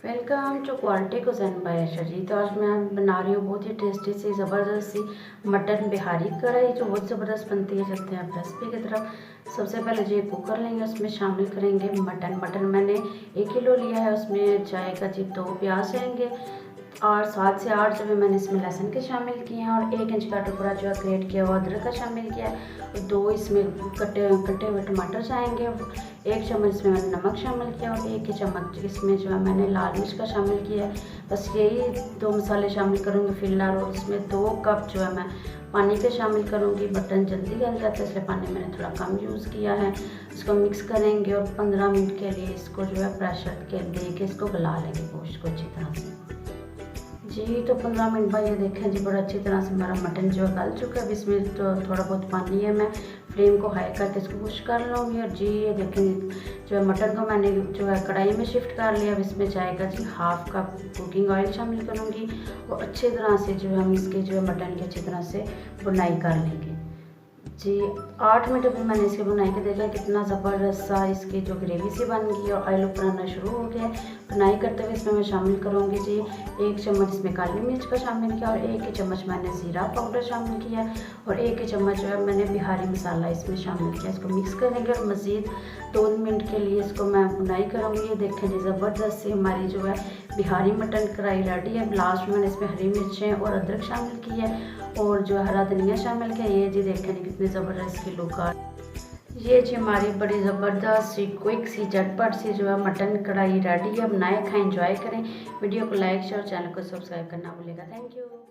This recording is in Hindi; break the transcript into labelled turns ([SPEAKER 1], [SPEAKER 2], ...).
[SPEAKER 1] Welcome to quality cuisine by Ayesha ji. तो आज मैं बना रही हूँ बहुत ही टेस्टी सी ज़बरदस्त सी मटन बिहारी कढ़ाई, जो बहुत ज़बरदस्त बनती है। चलते हैं आप रेसिपी की तरफ। सबसे पहले जी कुकर लेंगे, उसमें शामिल करेंगे मटन मैंने 1 किलो लिया है। उसमें चाय का जी 2 प्याज लेंगे और 7 से 8 जो है मैंने इसमें लहसुन के शामिल किए हैं और 1 इंच का टुकड़ा जो है ग्रेट किया हुआ अदरक का शामिल किया है और 2 इसमें कटे हुए टमाटर जाएंगे। 1 चम्मच इसमें मैंने नमक शामिल किया और 1 चम्मच इसमें जो है मैंने लाल मिर्च का शामिल किया है। बस यही 2 मसाले शामिल करूँगी फिलहाल। और इसमें 2 कप जो है मैं पानी के शामिल करूँगी। मटन जल्दी गल जाता है इसलिए पानी मैंने थोड़ा कम यूज़ किया है। इसको मिक्स करेंगे और 15 मिनट के लिए इसको जो है प्रेशर के दे के इसको गला लेंगे गोश्त को अच्छी तरह से जी। तो 15 मिनट बाद ये देखें जी बड़ा अच्छी तरह से हमारा मटन जो है गल चुका है। इसमें तो थोड़ा बहुत पानी है, मैं फ्लेम को हाई करके इसको कुछ कर लूँगी। और जी ये देखें जो है मटन को मैंने जो है कढ़ाई में शिफ्ट कर लिया। अब इसमें जाएगा जी हाफ कप कुकिंग ऑयल शामिल करूँगी और अच्छी तरह से जो है हम इसके जो है मटन की अच्छी तरह से बुनाई कर लेंगे जी। 8 मिनट अभी मैंने इसकी बुनाई के देखा कितना ज़बरदस्त सा इसकी जो ग्रेवी सी बन गई और ऑयल ऊपर आना शुरू हो गया। बुनाई करते हुए इसमें मैं शामिल करूँगी जी 1 चम्मच इसमें काली मिर्च का शामिल किया और 1 चम्मच मैंने ज़ीरा पाउडर शामिल किया और 1 चम्मच जो है मैंने बिहारी मसाला इसमें शामिल किया। इसको मिक्स करेंगे और मज़ीद 2 मिनट के लिए इसको मैं बुनाई करूँगी। ये देखें जी ज़बरदस्त सी हमारी जो है बिहारी मटन कढ़ाई रेडी है। लास्ट में मैंने इसमें हरी मिर्चें और अदरक शामिल की है और जो हरा धनिया शामिल किया। ये जी देखें कितनी ज़बरदस्त की लुक आ ये जी हमारी बड़ी ज़बरदस्त सी क्विक सी झटपट सी जो है मटन कढ़ाई रेडी है। अब बनाए खाएं, एंजॉय करें। वीडियो को लाइक शेयर, चैनल को सब्सक्राइब करना भूलेगा। Thank you.